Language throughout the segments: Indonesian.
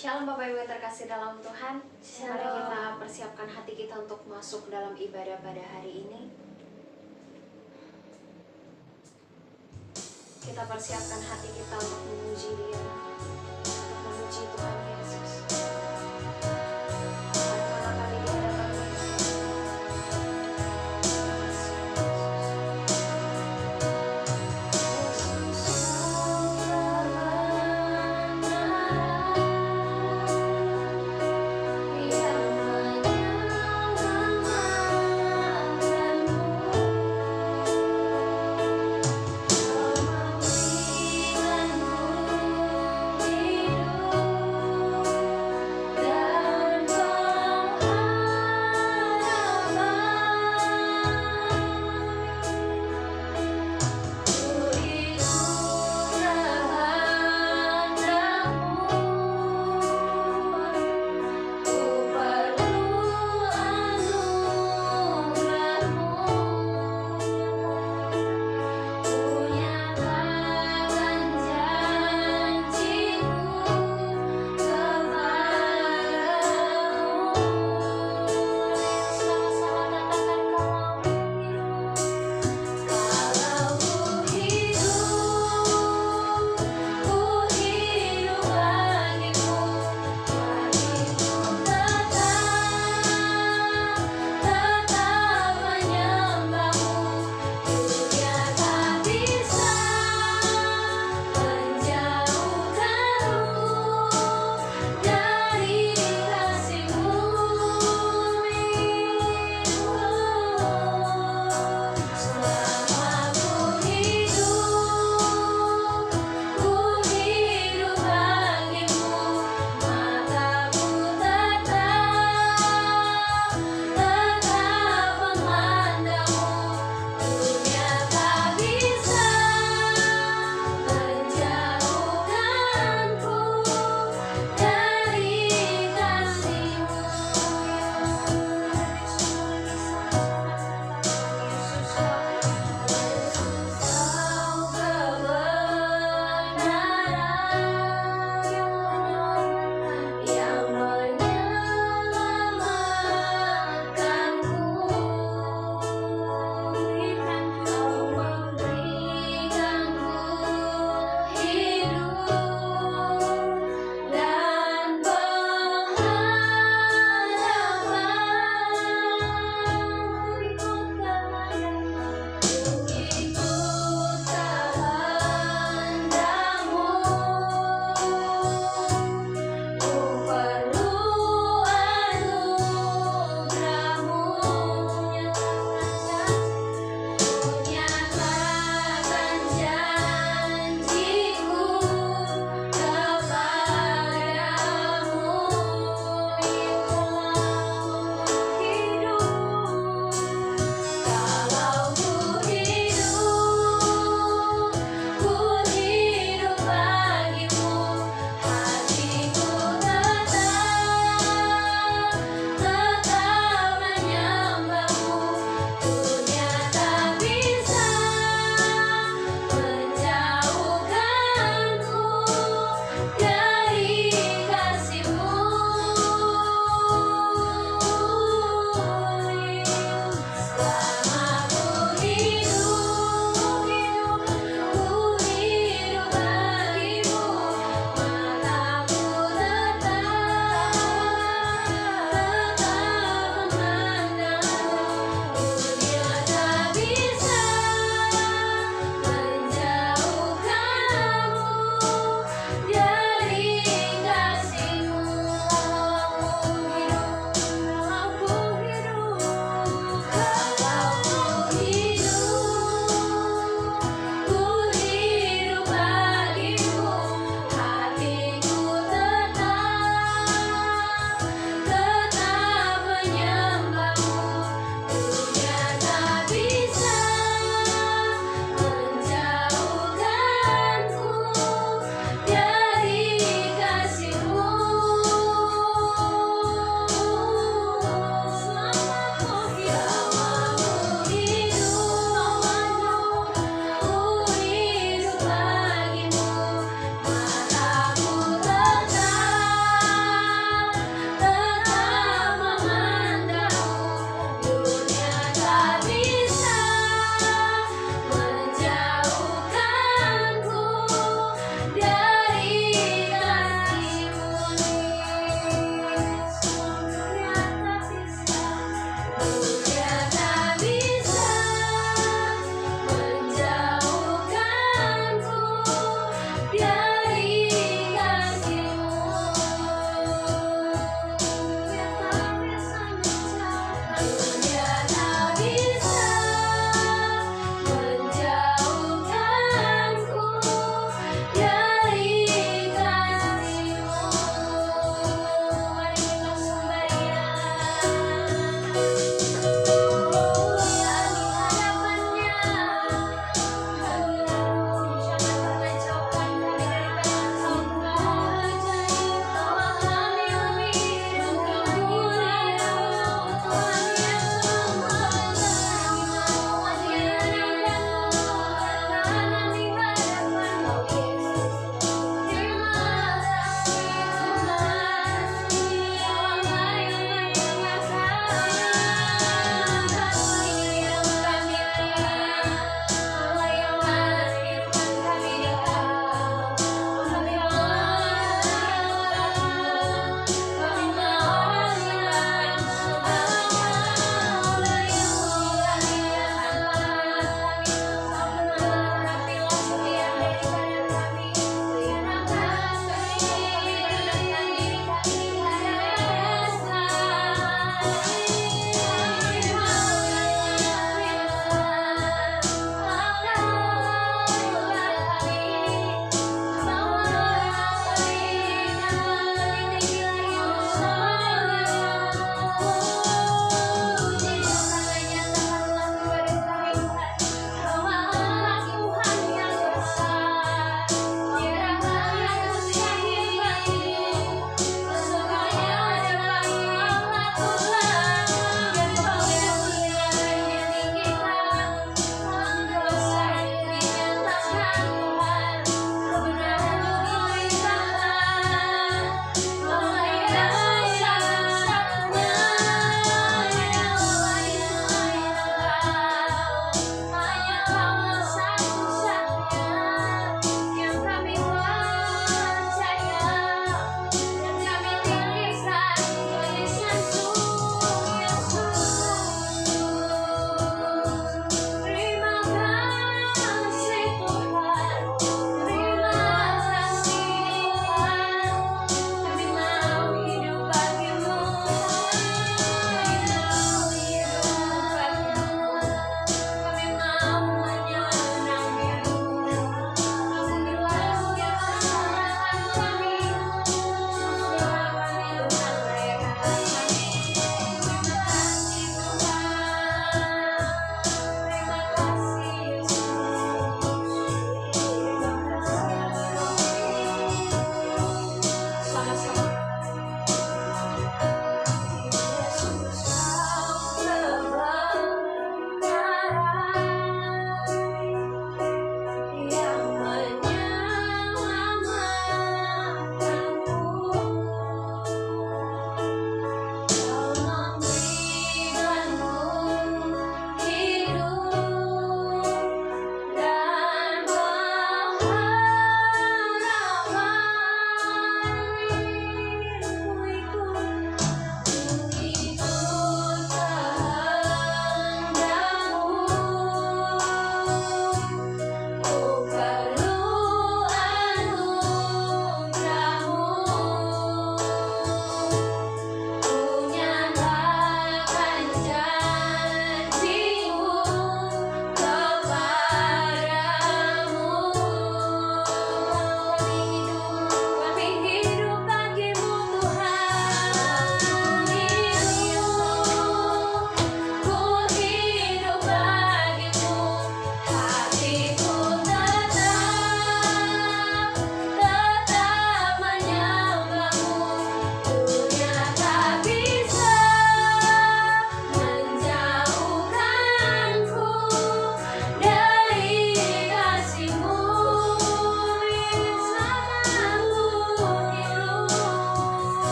Shalom Bapak Ibu yang terkasih dalam Tuhan. Shalom. Mari kita persiapkan hati kita untuk masuk dalam ibadah pada hari ini. Kita persiapkan hati kita untuk memuji Dia, untuk memuji Tuhan Yesus. Mana kali di hadapan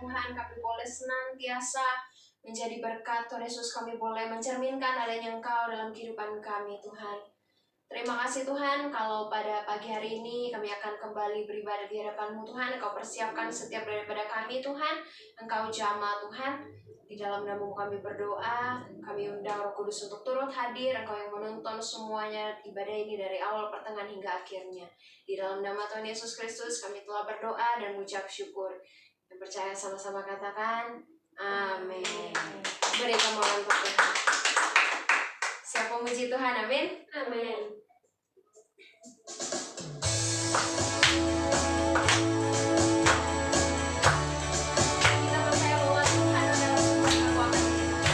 Tuhan, kami boleh senantiasa menjadi berkat. Tuhan Yesus, kami boleh mencerminkan adanya Engkau dalam kehidupan kami Tuhan. Terima kasih Tuhan, kalau pada pagi hari ini kami akan kembali beribadah di hadapan-Mu Tuhan. Engkau persiapkan setiap daripada kami Tuhan, Engkau jamah Tuhan. Di dalam nama-Mu kami berdoa, kami undang Roh Kudus untuk turut hadir. Engkau yang menonton semuanya ibadah ini dari awal, pertengahan hingga akhirnya. Di dalam nama Tuhan Yesus Kristus kami telah berdoa dan mengucap syukur. Yang percaya sama-sama katakan amin. Berikan mohon untuk Tuhan. Siapa memuji Tuhan? Amin. Amin. Kita percaya bahwa Tuhan adalah sumber kekuatan kita.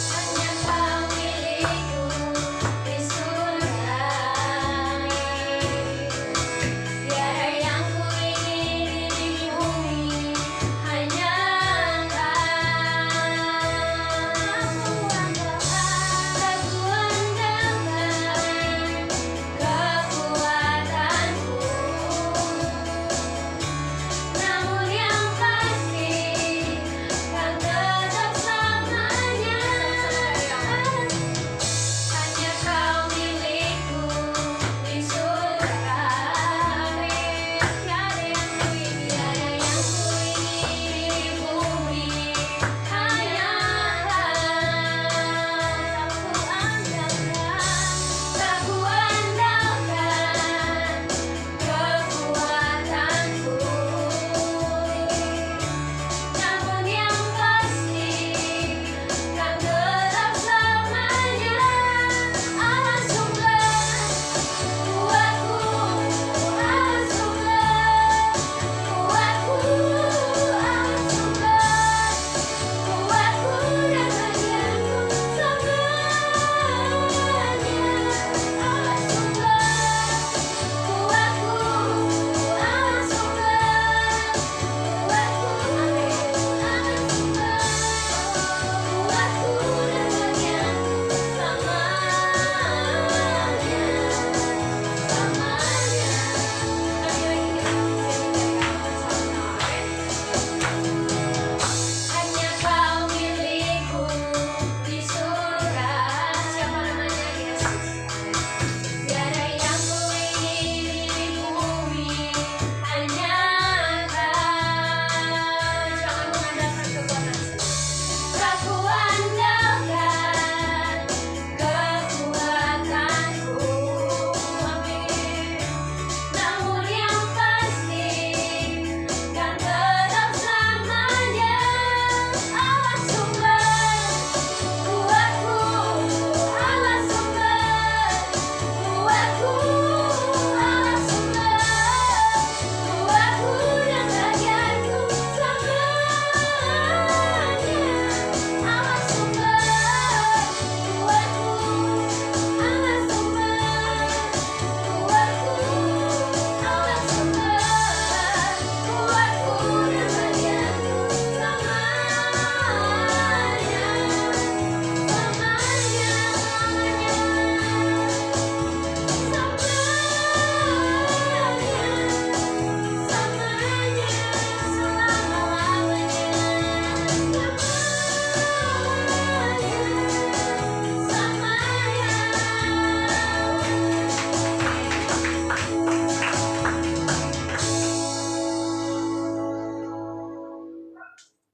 Hanya Kau milikku di surga. Tiada yang ku ingin di bumi, hanya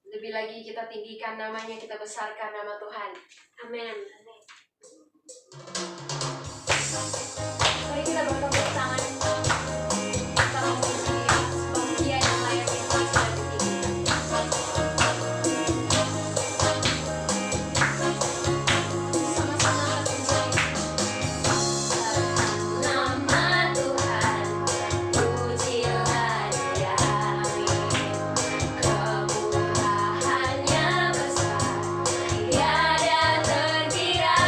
Lebih lagi kita tinggikan namanya, kita besarkan nama Tuhan. Amin. Mari kita bertepuk tangan. Kita memuji Dia sebab Dia yang layak kita sudah sama-sama puji nama Tuhan, pujilah Dia. Kemurahannya besar, tiada terkira.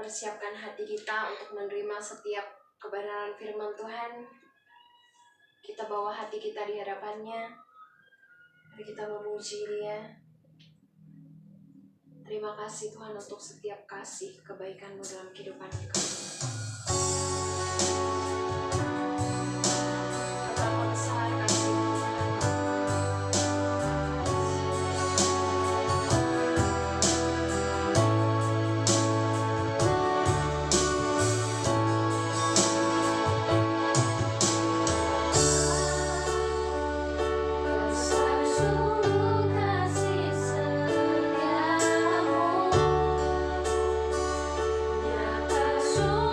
persiapkan hati kita untuk menerima setiap kebenaran firman Tuhan. Kita bawa hati kita di hadapannya. Mari kita memuji Dia. Terima kasih Tuhan untuk setiap kasih kebaikan-Mu dalam kehidupan kami. Betapa besar kasih-Mu Tuhan. Besar sungguh kasih setiamu, nyata sungguh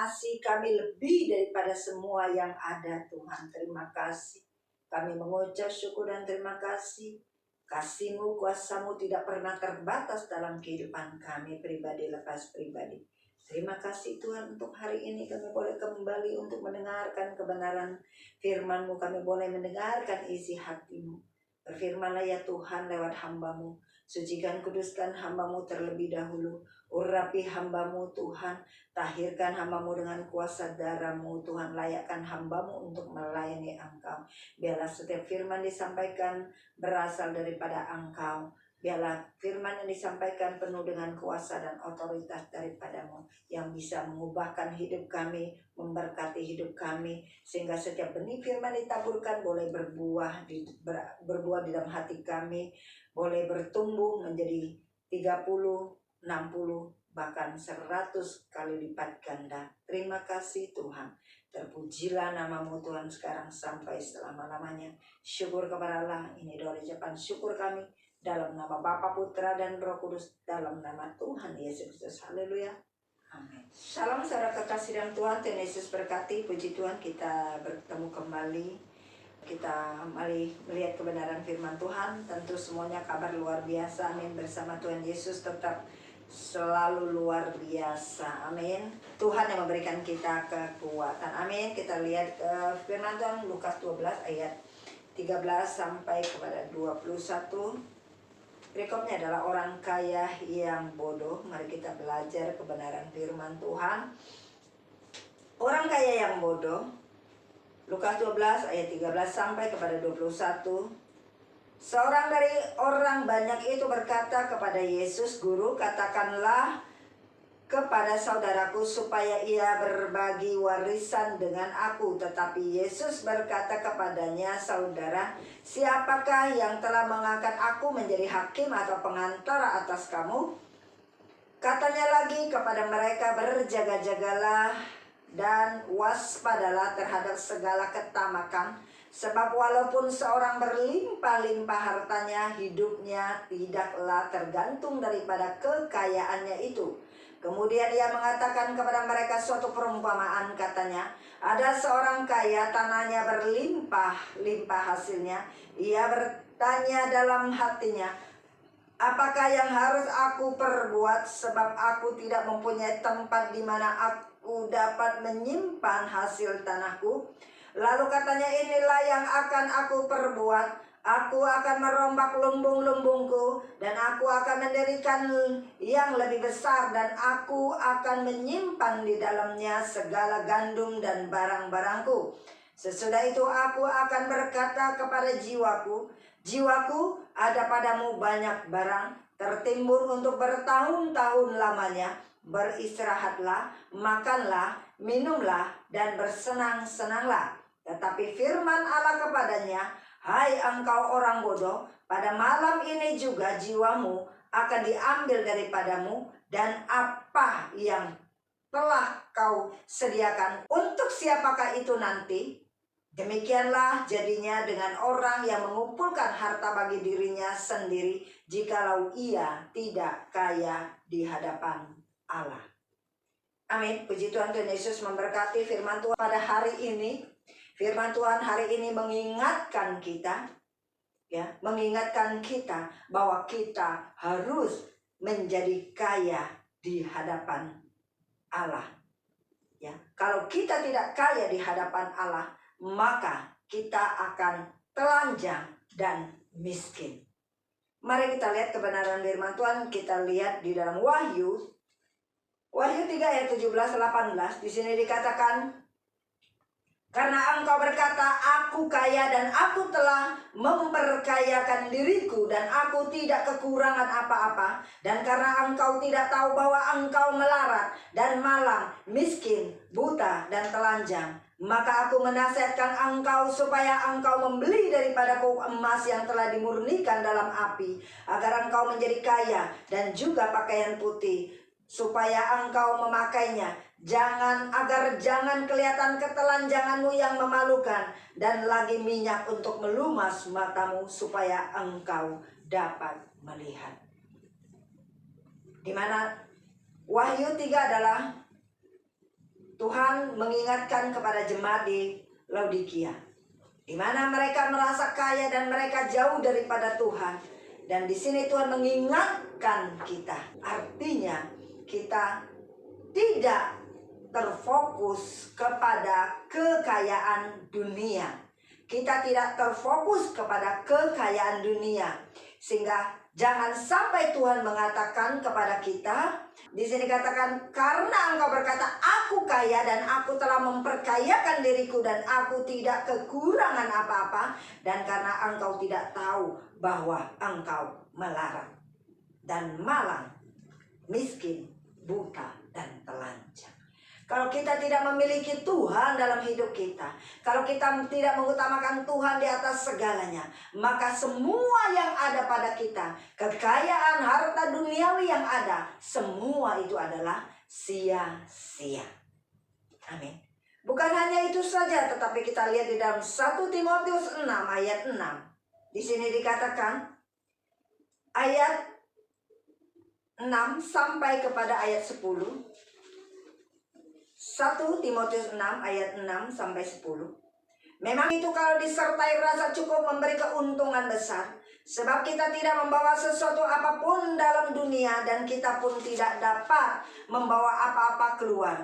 mengasihi kami lebih daripada semua yang ada. Tuhan, terima kasih. Kami mengucap syukur dan terima kasih. Kasih-Mu, kuasa-Mu tidak pernah terbatas dalam kehidupan kami pribadi lepas pribadi. Terima kasih Tuhan, untuk hari ini kami boleh kembali untuk mendengarkan kebenaran firman-Mu. Kami boleh mendengarkan isi hati-Mu. Berfirmanlah ya Tuhan lewat hamba-Mu. Sucikan, kuduskan hamba-Mu terlebih dahulu. Urapi hamba-Mu Tuhan. Tahirkan hamba-Mu dengan kuasa darah-Mu Tuhan. Layakkan hamba-Mu untuk melayani Engkau. Biarlah setiap firman disampaikan berasal daripada Engkau. Biarlah firman yang disampaikan penuh dengan kuasa dan otoritas daripada-Mu, yang bisa mengubahkan hidup kami, memberkati hidup kami, sehingga setiap benih firman ditaburkan boleh berbuah di dalam hati kami, boleh bertumbuh menjadi 30, 60, bahkan 100 kali lipat ganda. Terima kasih Tuhan. Terpujilah nama-Mu Tuhan sekarang sampai selama-lamanya. Syukur kepada Allah. Ini doa ucapan syukur kami dalam nama Bapa, Putra, dan Roh Kudus, dalam nama Tuhan Yesus Kristus. Haleluya. Amin. Salam saudara kekasih dalam Tuhan. Tuhan Yesus berkati. Puji Tuhan, kita bertemu kembali. Kita mari melihat kebenaran firman Tuhan. Tentu semuanya kabar luar biasa. Amin. Bersama Tuhan Yesus tetap selalu luar biasa. Amin. Tuhan yang memberikan kita kekuatan. Amin. Kita lihat firman Tuhan Lukas 12 ayat 13 sampai kepada 21. Berikutnya adalah orang kaya yang bodoh. Mari kita belajar kebenaran firman Tuhan. Orang kaya yang bodoh. Lukas 12 ayat 13 sampai kepada 21. Seorang dari orang banyak itu berkata kepada Yesus, "Guru, katakanlah kepada saudaraku supaya ia berbagi warisan dengan aku." Tetapi Yesus berkata kepadanya, "Saudara, siapakah yang telah mengangkat aku menjadi hakim atau pengantara atas kamu?" Katanya lagi kepada mereka, "Berjaga-jagalah dan waspadalah terhadap segala ketamakan. Sebab walaupun seorang berlimpah-limpah hartanya, hidupnya tidaklah tergantung daripada kekayaannya itu." Kemudian ia mengatakan kepada mereka suatu perumpamaan, katanya, "Ada seorang kaya, tanahnya berlimpah-limpah hasilnya. Ia bertanya dalam hatinya, 'Apakah yang harus aku perbuat, sebab aku tidak mempunyai tempat di mana aku dapat menyimpan hasil tanahku?' Lalu katanya, 'Inilah yang akan aku perbuat. Aku akan merombak lumbung-lumbungku, dan aku akan mendirikan yang lebih besar, dan aku akan menyimpan di dalamnya segala gandum dan barang-barangku. Sesudah itu aku akan berkata kepada jiwaku, jiwaku, ada padamu banyak barang, tertimbun untuk bertahun-tahun lamanya. Beristirahatlah, makanlah, minumlah, dan bersenang-senanglah.' Tetapi firman Allah kepadanya, 'Hai engkau orang bodoh, pada malam ini juga jiwamu akan diambil daripadamu, dan apa yang telah kau sediakan, untuk siapakah itu nanti?' Demikianlah jadinya dengan orang yang mengumpulkan harta bagi dirinya sendiri, jikalau ia tidak kaya di hadapan Allah." Amin. Puji Tuhan, Tuhan Yesus memberkati firman Tuhan pada hari ini. Firman Tuhan hari ini mengingatkan kita, ya, mengingatkan kita bahwa kita harus menjadi kaya di hadapan Allah. Ya, kalau kita tidak kaya di hadapan Allah, maka kita akan telanjang dan miskin. Mari kita lihat kebenaran firman Tuhan. Kita lihat di dalam Wahyu 3 ayat 17-18. Di sini dikatakan, "Karena engkau berkata, 'Aku kaya dan aku telah memperkayakan diriku, dan aku tidak kekurangan apa-apa,' dan karena engkau tidak tahu bahwa engkau melarat dan malang, miskin, buta, dan telanjang, maka aku menasihatkan engkau supaya engkau membeli daripadaku emas yang telah dimurnikan dalam api, agar engkau menjadi kaya, dan juga pakaian putih, supaya engkau memakainya. Agar jangan kelihatan ketelanjanganmu yang memalukan, dan lagi minyak untuk melumas matamu, supaya engkau dapat melihat." Di mana Wahyu 3 adalah Tuhan mengingatkan kepada jemaat di Laodikia, di mana mereka merasa kaya dan mereka jauh daripada Tuhan. Dan di sini Tuhan mengingatkan kita, artinya kita tidak terfokus kepada kekayaan dunia. Kita tidak terfokus kepada kekayaan dunia, sehingga jangan sampai Tuhan mengatakan kepada kita, di sini katakan, karena engkau berkata aku kaya dan aku telah memperkayakan diriku dan aku tidak kekurangan apa-apa, dan karena engkau tidak tahu bahwa engkau melarat dan malang, miskin, buta, dan telanjang. Kalau kita tidak memiliki Tuhan dalam hidup kita, kalau kita tidak mengutamakan Tuhan di atas segalanya, maka semua yang ada pada kita, kekayaan, harta duniawi yang ada, semua itu adalah sia-sia. Amin. Bukan hanya itu saja, tetapi kita lihat di dalam 1 Timotius 6 ayat 6. Di sini dikatakan ayat 6 sampai kepada ayat 10. 1 Timotius 6 ayat 6 sampai 10. Memang itu kalau disertai rasa cukup memberi keuntungan besar, sebab kita tidak membawa sesuatu apapun dalam dunia dan kita pun tidak dapat membawa apa-apa keluar.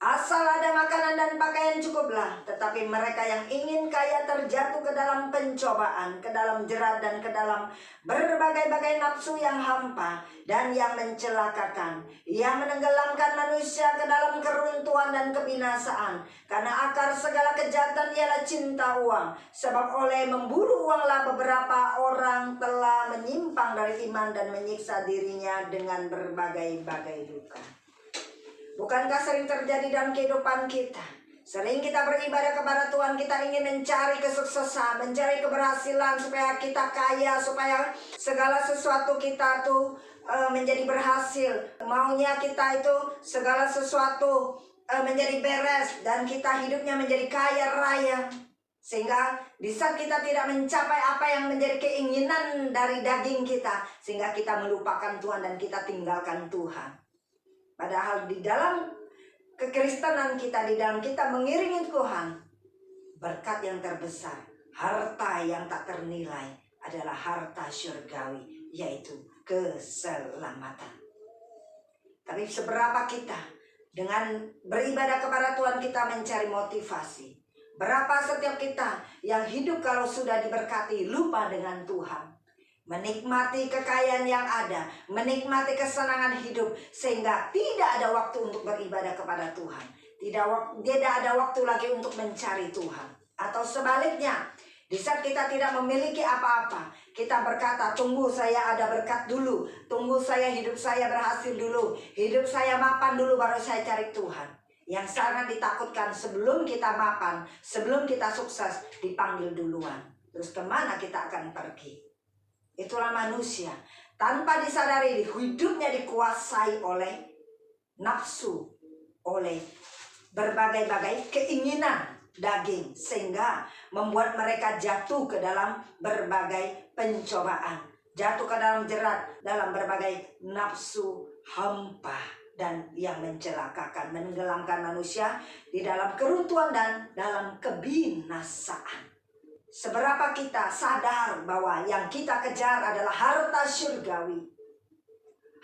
Asal ada makanan dan pakaian cukuplah. Tetapi mereka yang ingin kaya terjatuh ke dalam pencobaan, ke dalam jerat dan ke dalam berbagai-bagai nafsu yang hampa dan yang mencelakakan, yang menenggelamkan manusia ke dalam keruntuhan dan kebinasaan. Karena akar segala kejahatan ialah cinta uang. Sebab oleh memburu uanglah beberapa orang telah menyimpang dari iman dan menyiksa dirinya dengan berbagai-bagai duka. Bukankah sering terjadi dalam kehidupan kita? Sering kita beribadah kepada Tuhan, kita ingin mencari kesuksesan, mencari keberhasilan, supaya kita kaya, supaya segala sesuatu kita tuh menjadi berhasil. Maunya kita itu segala sesuatu menjadi beres dan kita hidupnya menjadi kaya raya. Sehingga di saat kita tidak mencapai apa yang menjadi keinginan dari daging kita, sehingga kita melupakan Tuhan dan kita tinggalkan Tuhan. Padahal di dalam kekristenan kita, di dalam kita mengiringi Tuhan, berkat yang terbesar, harta yang tak ternilai adalah harta syurgawi, yaitu keselamatan. Tapi seberapa kita dengan beribadah kepada Tuhan kita mencari motivasi? Berapa setiap kita yang hidup kalau sudah diberkati lupa dengan Tuhan? Menikmati kekayaan yang ada, menikmati kesenangan hidup, sehingga tidak ada waktu untuk beribadah kepada Tuhan. Tidak ada waktu lagi untuk mencari Tuhan. Atau sebaliknya, di saat kita tidak memiliki apa-apa, kita berkata, tunggu saya ada berkat dulu, tunggu saya hidup saya berhasil dulu, hidup saya mapan dulu baru saya cari Tuhan. Yang sangat ditakutkan, sebelum kita mapan, sebelum kita sukses, dipanggil duluan. Terus kemana kita akan pergi? Itulah manusia, tanpa disadari hidupnya dikuasai oleh nafsu, oleh berbagai-bagai keinginan daging, sehingga membuat mereka jatuh ke dalam berbagai pencobaan, jatuh ke dalam jerat, dalam berbagai nafsu hampa dan yang mencelakakan, menenggelamkan manusia di dalam keruntuhan dan dalam kebinasaan. Seberapa kita sadar bahwa yang kita kejar adalah harta surgawi.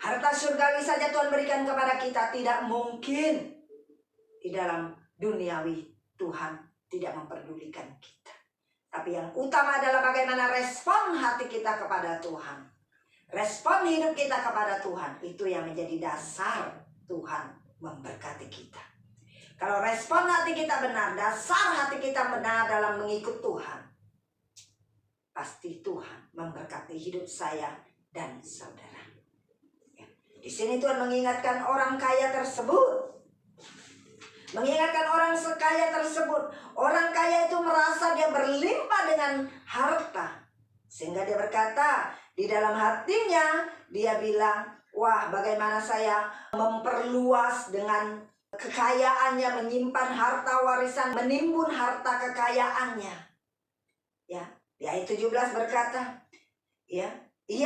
Harta surgawi saja Tuhan berikan kepada kita, tidak mungkin di dalam duniawi Tuhan tidak memperdulikan kita. Tapi yang utama adalah bagaimana respon hati kita kepada Tuhan. Respon hidup kita kepada Tuhan, itu yang menjadi dasar Tuhan memberkati kita. Kalau respon hati kita benar, dasar hati kita benar dalam mengikut Tuhan, pasti Tuhan memberkati hidup saya dan saudara. Ya. Di sini Tuhan mengingatkan orang kaya tersebut. Mengingatkan orang sekaya tersebut. Orang kaya itu merasa dia berlimpah dengan harta. Sehingga dia berkata, di dalam hatinya dia bilang, wah bagaimana saya memperluas dengan kekayaannya, menyimpan harta warisan, menimbun harta kekayaannya. Ya. Di ayat 17 berkata, ia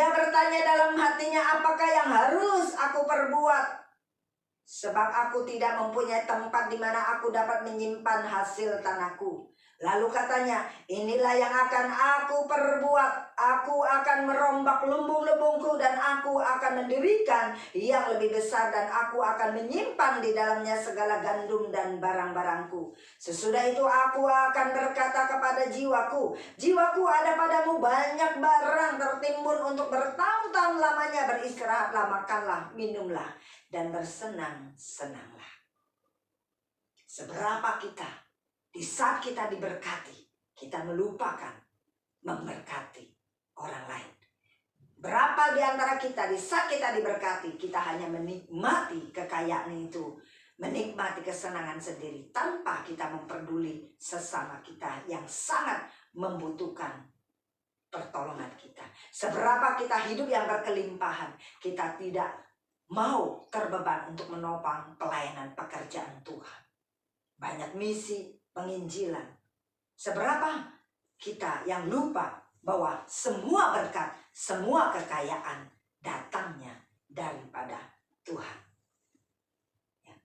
bertanya dalam hatinya, apakah yang harus aku perbuat Sebab aku tidak mempunyai tempat di mana aku dapat menyimpan hasil tanahku. Lalu katanya, inilah yang akan aku perbuat. Aku akan merombak lumbung-lumbungku dan aku akan mendirikan yang lebih besar dan aku akan menyimpan di dalamnya segala gandum dan barang-barangku. Sesudah itu aku akan berkata kepada jiwaku, jiwaku ada padamu banyak barang tertimbun untuk bertahun-tahun lamanya, beristirahatlah, makanlah, minumlah, dan bersenang-senanglah. Seberapa kita di saat kita diberkati, kita melupakan memberkati orang lain. Berapa di antara kita di saat kita diberkati, kita hanya menikmati kekayaan itu, menikmati kesenangan sendiri tanpa kita memperduli sesama kita yang sangat membutuhkan pertolongan kita. Seberapa kita hidup yang berkelimpahan, kita tidak mau terbeban untuk menopang pelayanan pekerjaan Tuhan. Banyak misi penginjilan. Seberapa kita yang lupa bahwa semua berkat, semua kekayaan datangnya daripada Tuhan.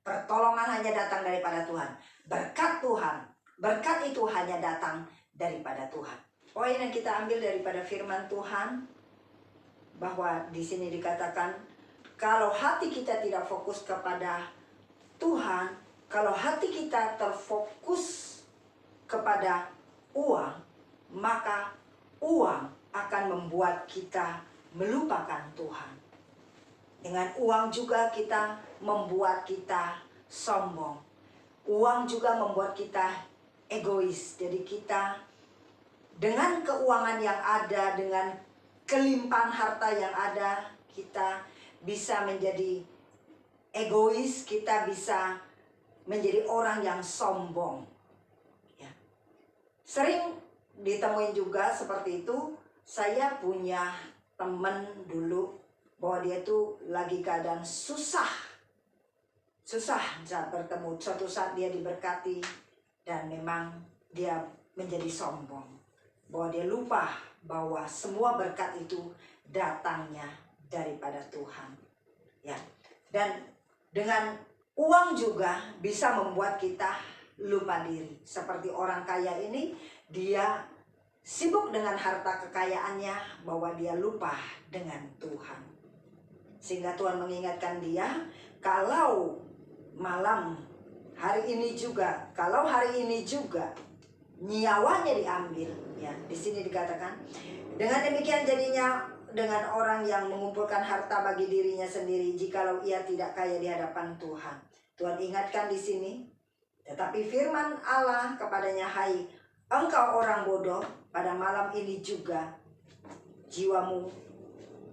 Pertolongan hanya datang daripada Tuhan. Berkat Tuhan, berkat itu hanya datang daripada Tuhan. Poin yang kita ambil daripada firman Tuhan, bahwa di sini dikatakan, kalau hati kita tidak fokus kepada Tuhan, kalau hati kita terfokus kepada uang, maka uang akan membuat kita melupakan Tuhan. Dengan uang juga kita membuat kita sombong. Uang juga membuat kita egois. Jadi kita dengan keuangan yang ada, dengan kelimpahan harta yang ada, kita bisa menjadi egois, kita bisa menjadi orang yang sombong. Ya. Sering ditemuin juga seperti itu. Saya punya teman dulu bahwa dia tuh lagi keadaan susah saat bertemu. Suatu saat dia diberkati dan memang dia menjadi sombong, bahwa dia lupa bahwa semua berkat itu datangnya daripada Tuhan. Ya. Dan dengan uang juga bisa membuat kita lupa diri. Seperti orang kaya ini, dia sibuk dengan harta kekayaannya, bahwa dia lupa dengan Tuhan. Sehingga Tuhan mengingatkan dia, kalau hari ini juga nyawanya diambil, ya. Di sini dikatakan, dengan demikian jadinya dengan orang yang mengumpulkan harta bagi dirinya sendiri, jikalau ia tidak kaya di hadapan Tuhan. Tuhan ingatkan di sini, tetapi firman Allah kepadanya, hai engkau orang bodoh, pada malam ini juga jiwamu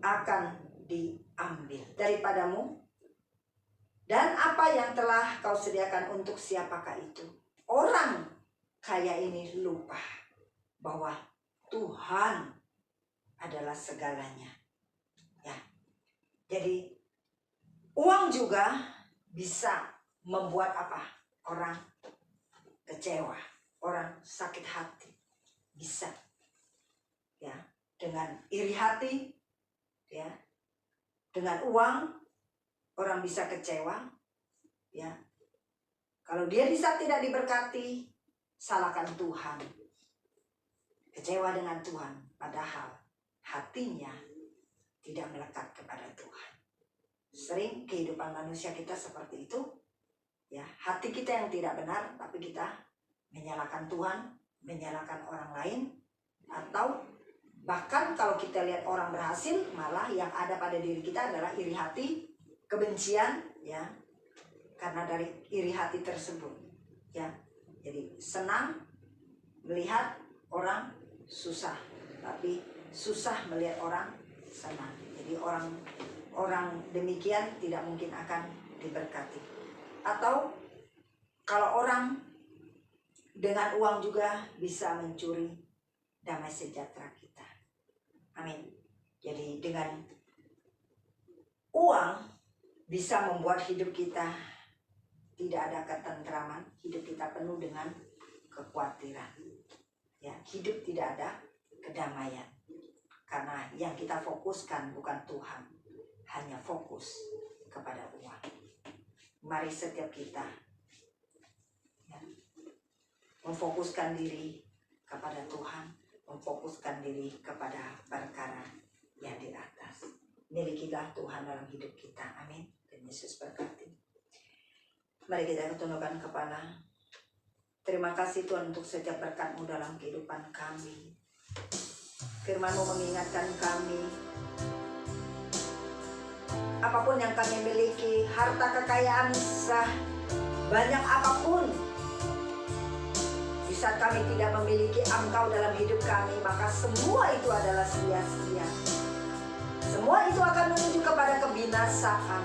akan diambil daripadamu, dan apa yang telah kau sediakan untuk siapakah itu? Orang kaya ini lupa bahwa Tuhan adalah segalanya. Ya. Jadi uang juga bisa membuat apa? Orang kecewa, orang sakit hati. Bisa. Ya, dengan iri hati, ya. Dengan uang orang bisa kecewa, ya. Kalau dia di saat tidak diberkati, salahkan Tuhan. Kecewa dengan Tuhan, padahal hatinya tidak melekat kepada Tuhan. Sering kehidupan manusia kita seperti itu, ya. Hati kita yang tidak benar, tapi kita menyalahkan Tuhan, menyalahkan orang lain, atau bahkan kalau kita lihat orang berhasil, malah yang ada pada diri kita adalah iri hati, kebencian, ya. Karena dari iri hati tersebut, ya. Jadi senang melihat orang susah, tapi susah melihat orang senang. Jadi orang demikian tidak mungkin akan diberkati. Atau kalau orang dengan uang juga bisa mencuri damai sejahtera kita. Amin. Jadi dengan uang bisa membuat hidup kita tidak ada ketentraman, hidup kita penuh dengan kekhawatiran. Ya, hidup tidak ada kedamaian. Karena yang kita fokuskan bukan Tuhan, hanya fokus kepada uang. Mari setiap kita ya, memfokuskan diri kepada Tuhan, memfokuskan diri kepada perkara yang di atas. Milikilah Tuhan dalam hidup kita. Amin. Dan Yesus berkati. Mari kita tundukkan kepala. Terima kasih Tuhan untuk setiap berkat-Mu dalam kehidupan kami. Firman-Mu mengingatkan kami, apapun yang kami miliki, harta kekayaan sah, banyak apapun, di saat kami tidak memiliki Engkau dalam hidup kami, maka semua itu adalah sia-sia. Semua itu akan menuju kepada kebinasaan.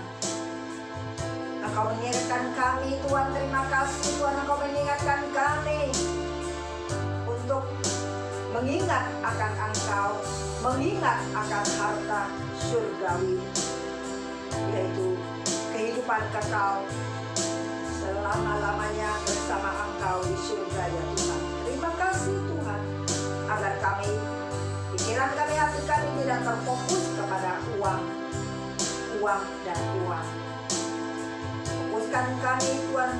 Engkau mengingatkan kami, Tuhan, terima kasih Tuhan, Engkau mengingatkan kami untuk mengingat akan Engkau, mengingat akan harta surgawi, yaitu kehidupan kekal selama-lamanya bersama Engkau di surga ya Tuhan. Terima kasih Tuhan, agar kami, pikiran kami, hati kami tidak terfokus kepada uang dan uang. Fokuskan kami Tuhan,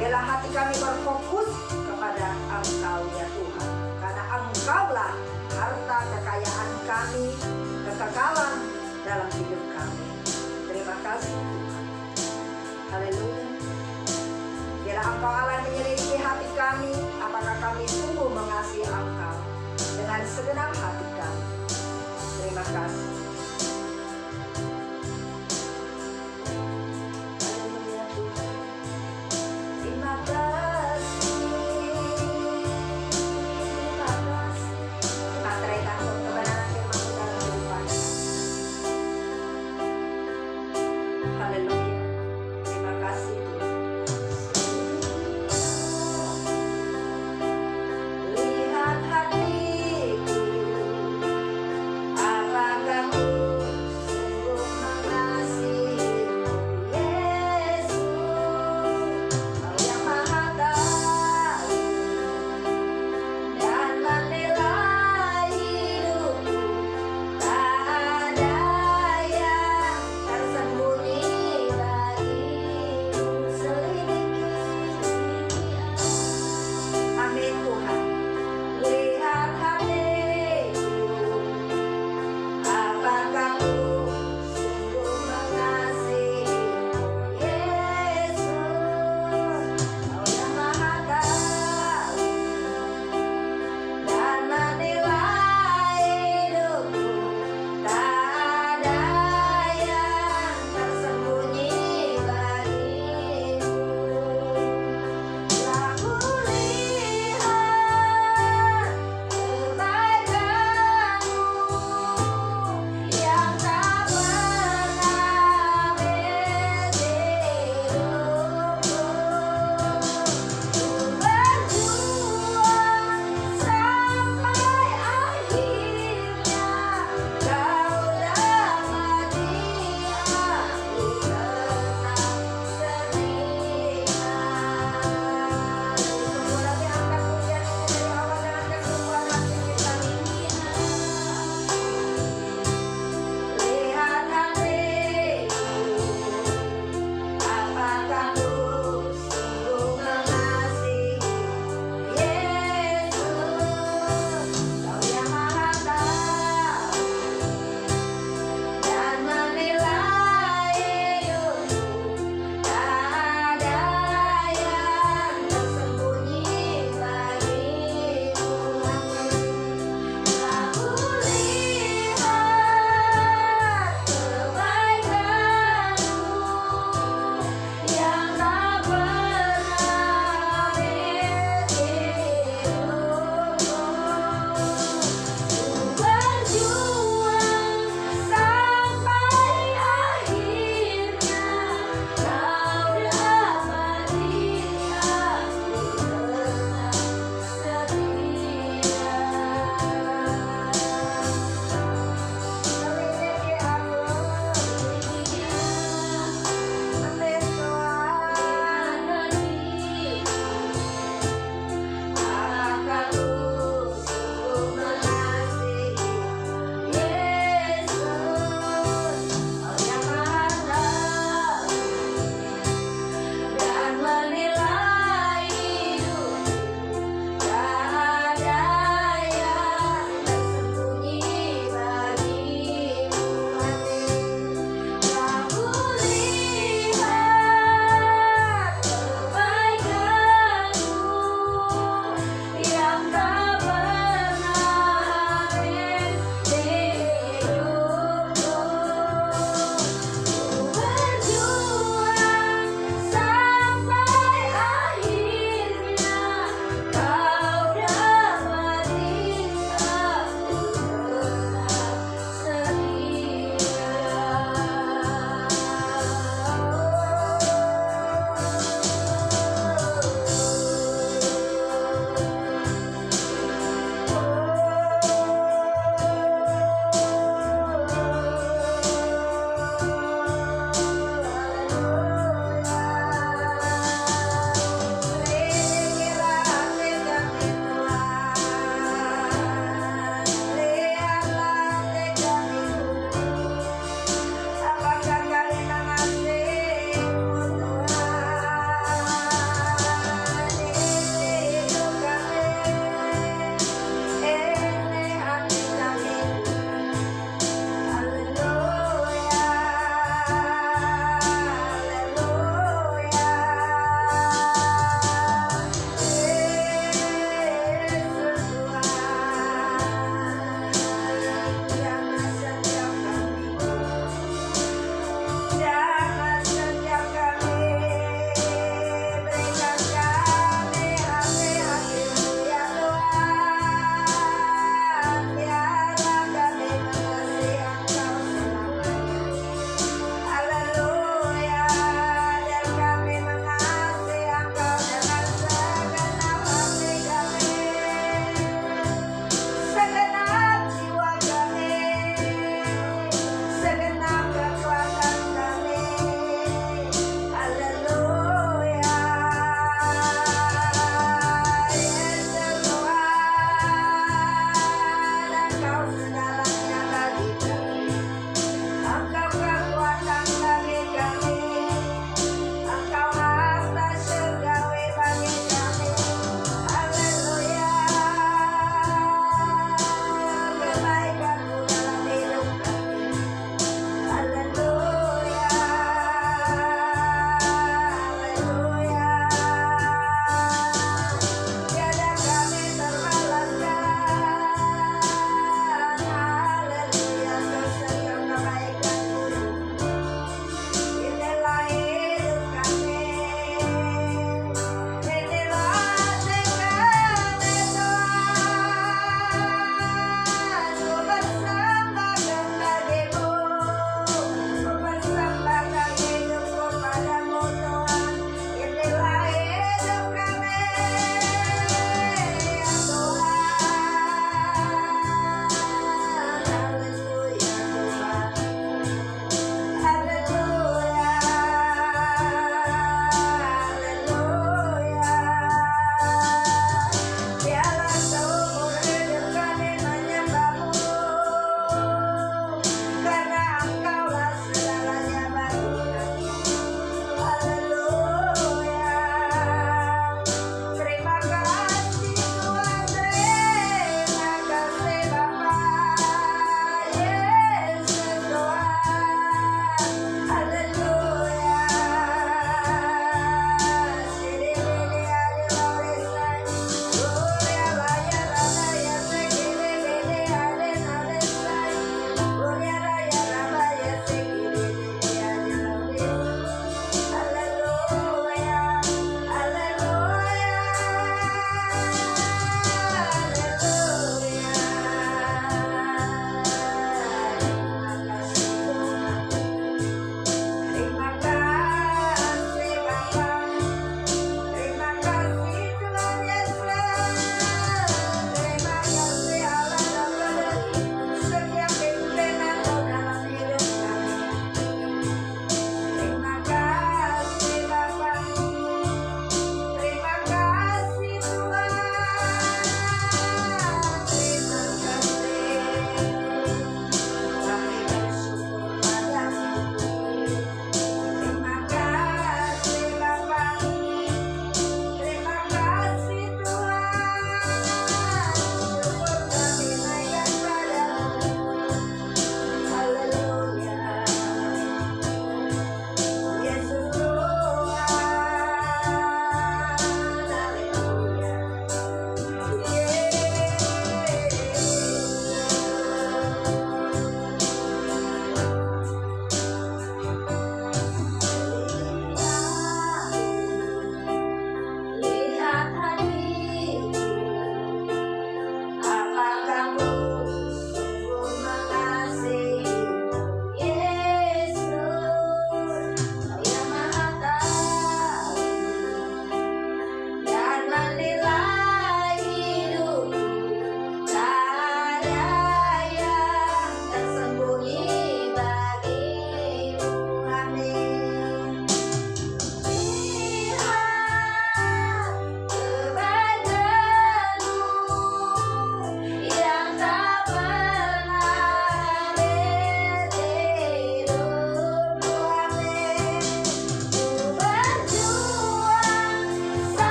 biarlah hati kami berfokus kepada Engkau ya Tuhan. Karena Engkaulah harta kekayaan kami, kekekalan dalam hidup kami. Terima kasih Tuhan. Haleluya. Biarlah Engkau Allah menyelidiki hati kami, apakah kami sungguh mengasihi Engkau dengan segenap hati kami. Terima kasih. Haleluya Tuhan. Terima kasih. Terima kasih. Materaikan untuk kebenaran firman-Mu dalam kehidupan kami. Haleluya. Terima kasih Tuhan. Lihat hatiku, apakah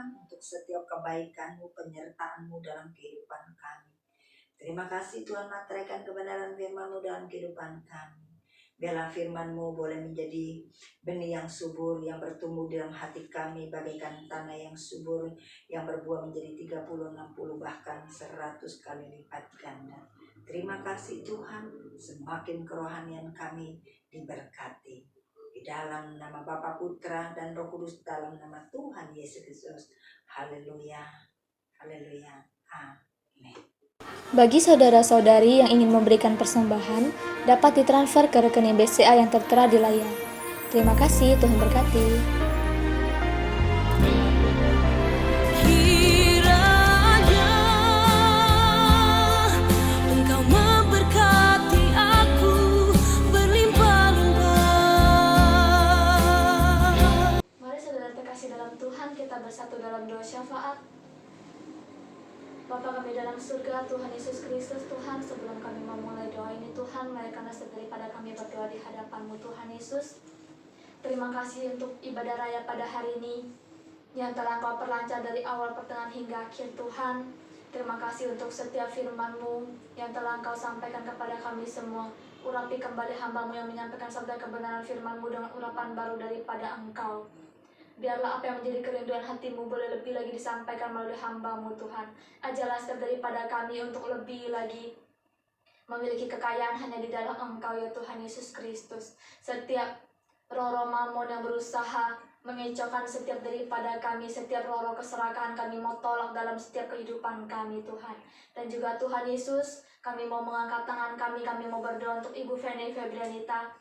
Tuhan untuk setiap kebaikan-Mu, penyertaan-Mu dalam kehidupan kami. Terima kasih Tuhan, materaikan kebenaran firman-Mu dalam kehidupan kami. Biarlah firman-Mu boleh menjadi benih yang subur, yang bertumbuh dalam hati kami bagaikan tanah yang subur, yang berbuah menjadi 30, 60, bahkan 100 kali lipat ganda. Terima kasih Tuhan, semakin kerohanian kami diberkati. Di dalam nama Bapa, Putra, dan Roh Kudus, dalam nama Tuhan Yesus Kristus. Haleluya, haleluya, amin. Bagi saudara-saudari yang ingin memberikan persembahan, dapat ditransfer ke rekening BCA yang tertera di layar. Terima kasih, Tuhan berkati. Kiranya Engkau memberkati aku berlimpah-limpah. Mari saudara terkasih dalam Tuhan, kita bersatu dalam doa syafaat. Bapa kami dalam surga, Tuhan Yesus Kristus, Tuhan, sebelum kami memulai doa ini, Tuhan, merikanlah daripada kami berdoa di hadapan-Mu, Tuhan Yesus. Terima kasih untuk ibadah raya pada hari ini, yang telah Kau perlancar dari awal, pertengahan, hingga akhir, Tuhan. Terima kasih untuk setiap firman-Mu yang telah Engkau sampaikan kepada kami semua. Urapi kembali hamba-Mu yang menyampaikan sabda kebenaran firman-Mu dengan urapan baru daripada Engkau. Biarlah apa yang menjadi kerinduan hati-Mu boleh lebih lagi disampaikan melalui hamba-Mu, Tuhan. Ajarlah setiap daripada kami untuk lebih lagi memiliki kekayaan hanya di dalam Engkau, ya Tuhan Yesus Kristus. Setiap roh-roh mamon yang berusaha mengecohkan setiap daripada kami, setiap roh-roh keserakahan kami mau tolak dalam setiap kehidupan kami, Tuhan. Dan juga Tuhan Yesus, kami mau mengangkat tangan kami mau berdoa untuk Ibu Feni Febrianita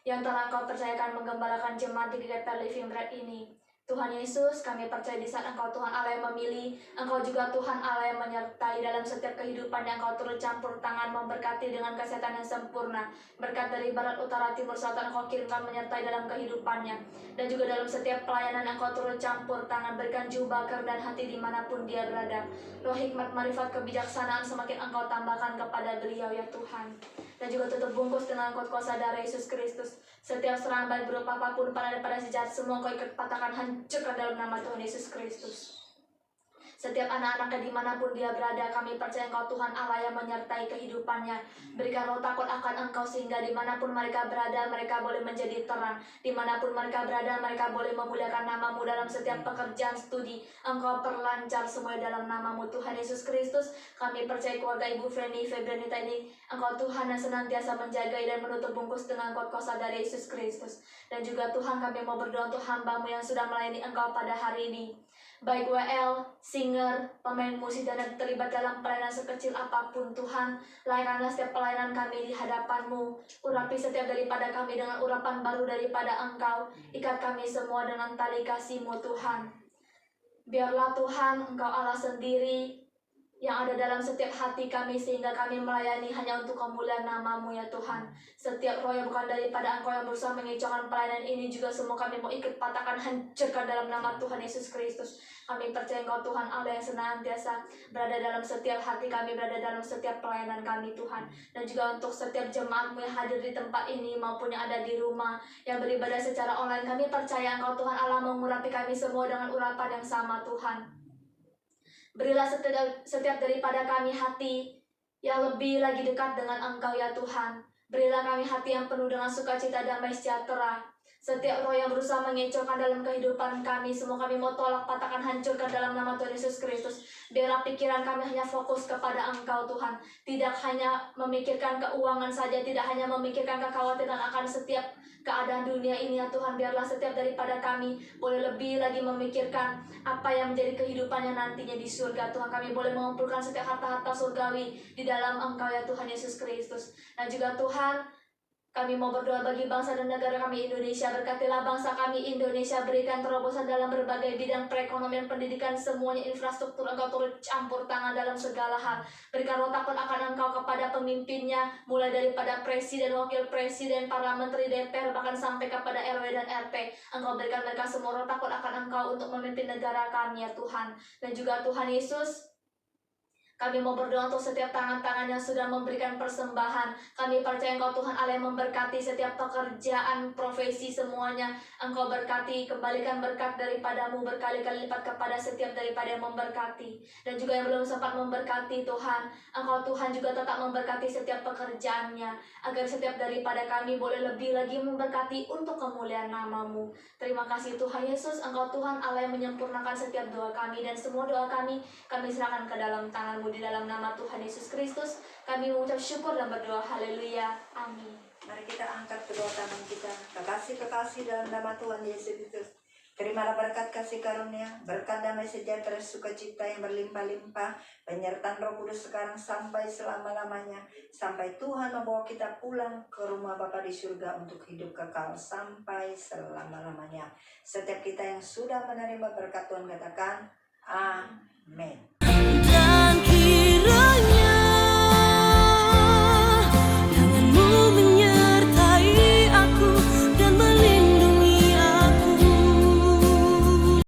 yang telah Kau percayakan menggembalakan jemaat di GKP Living Bread ini. Tuhan Yesus, kami percaya di saat Engkau Tuhan Allah yang memilih, Engkau juga Tuhan Allah yang menyertai dalam setiap kehidupan yang Engkau turut campur tangan, memberkati dengan kesehatan yang sempurna. Berkat dari barat, utara, timur, selatan Engkau kirimkan menyertai dalam kehidupannya. Dan juga dalam setiap pelayanan Engkau turut campur tangan, berikan jubah, dan hati dimanapun dia berada. Roh hikmat, marifat, kebijaksanaan semakin Engkau tambahkan kepada beliau, ya Tuhan. Dan juga tutup bungkus dengan kuasa darah Yesus Kristus. Setiap serangan baik berupa apapun pada sejahat, semua Kau ikut patahkan, hancurkan dalam nama Tuhan Yesus Kristus. Setiap anak-anaknya dimanapun dia berada, kami percaya Engkau Tuhan Allah yang menyertai kehidupannya. Berikan roh takut akan Engkau sehingga dimanapun mereka berada, mereka boleh menjadi terang. Dimanapun mereka berada, mereka boleh memuliakan nama-Mu dalam setiap pekerjaan studi. Engkau perlancar semua dalam nama-Mu Tuhan Yesus Kristus. Kami percaya keluarga Ibu Feni Febrianita ini, Engkau Tuhan yang senantiasa menjaga dan menutup bungkus dengan kuasa dari Yesus Kristus. Dan juga Tuhan, kami mau berdoa untuk hamba-Mu yang sudah melayani Engkau pada hari ini. Baik WL, singer, pemain musik, dan terlibat dalam pelayanan sekecil apapun, Tuhan. Layakkanlah setiap pelayanan kami di hadapan-Mu. Urapi setiap daripada kami dengan urapan baru daripada Engkau. Ikat kami semua dengan tali kasih-Mu, Tuhan. Biarlah Tuhan, Engkau Allah sendiri yang ada dalam setiap hati kami, sehingga kami melayani hanya untuk kemuliaan nama-Mu, ya Tuhan. Setiap roh yang bukan daripada Engkau yang berusaha mengecohkan pelayanan ini juga semua kami mau ikut patahkan, hancurkan dalam nama Tuhan Yesus Kristus. Kami percaya Engkau Tuhan Allah yang senantiasa berada dalam setiap hati kami, berada dalam setiap pelayanan kami, Tuhan. Dan juga untuk setiap jemaat-Mu yang hadir di tempat ini maupun yang ada di rumah, yang beribadah secara online, kami percaya Engkau Tuhan Allah mengurapi kami semua dengan urapan yang sama, Tuhan. Berilah setiap daripada kami hati yang lebih lagi dekat dengan Engkau, ya Tuhan. Berilah kami hati yang penuh dengan sukacita, damai sejahtera. Setiap roh yang berusaha mengecohkan dalam kehidupan kami, semua kami mau tolak, patahkan, hancurkan dalam nama Tuhan Yesus Kristus. Biarlah pikiran kami hanya fokus kepada Engkau, Tuhan. Tidak hanya memikirkan keuangan saja, tidak hanya memikirkan kekhawatiran akan setiap keadaan dunia ini, ya Tuhan. Biarlah setiap daripada kami boleh lebih lagi memikirkan apa yang menjadi kehidupannya nantinya di surga, Tuhan. Kami boleh mengumpulkan setiap harta-harta surgawi di dalam Engkau, ya Tuhan Yesus Kristus. Dan juga Tuhan, kami mau berdoa bagi bangsa dan negara kami Indonesia. Berkatilah bangsa kami Indonesia, berikan terobosan dalam berbagai bidang perekonomian, pendidikan, semuanya infrastruktur Engkau turut campur tangan dalam segala hal. Berikan roh takut akan Engkau kepada pemimpinnya, mulai daripada presiden, wakil presiden, para menteri, DPR, bahkan sampai kepada RW dan RT. Engkau berikan mereka semua roh takut akan Engkau untuk memimpin negara kami, ya Tuhan. Dan juga Tuhan Yesus, Kami mau berdoa untuk setiap tangan-tangan yang sudah memberikan persembahan. Kami percaya Engkau Tuhan Allah yang memberkati setiap pekerjaan, profesi semuanya. Engkau berkati, kembalikan berkat daripadamu berkali-kali lipat kepada setiap daripada yang memberkati. Dan juga yang belum sempat memberkati Tuhan, Engkau Tuhan juga tetap memberkati setiap pekerjaannya. Agar setiap daripada kami boleh lebih lagi memberkati untuk kemuliaan nama-Mu. Terima kasih Tuhan Yesus, Engkau Tuhan Allah yang menyempurnakan setiap doa kami. Dan semua doa kami serahkan ke dalam tangan-Mu di dalam nama Tuhan Yesus Kristus. Kami mengucap syukur dan berdoa. Haleluya. Amin. Mari kita angkat kedua tangan kita. Kekasih-kekasih dalam nama Tuhan Yesus Kristus. Terimalah berkat kasih karunia, berkat damai sejahtera sukacita yang berlimpah-limpah, penyertaan Roh Kudus sekarang sampai selama-lamanya, sampai Tuhan membawa kita pulang ke rumah Bapa di surga untuk hidup kekal sampai selama-lamanya. Setiap kita yang sudah menerima berkat Tuhan katakan, Amin.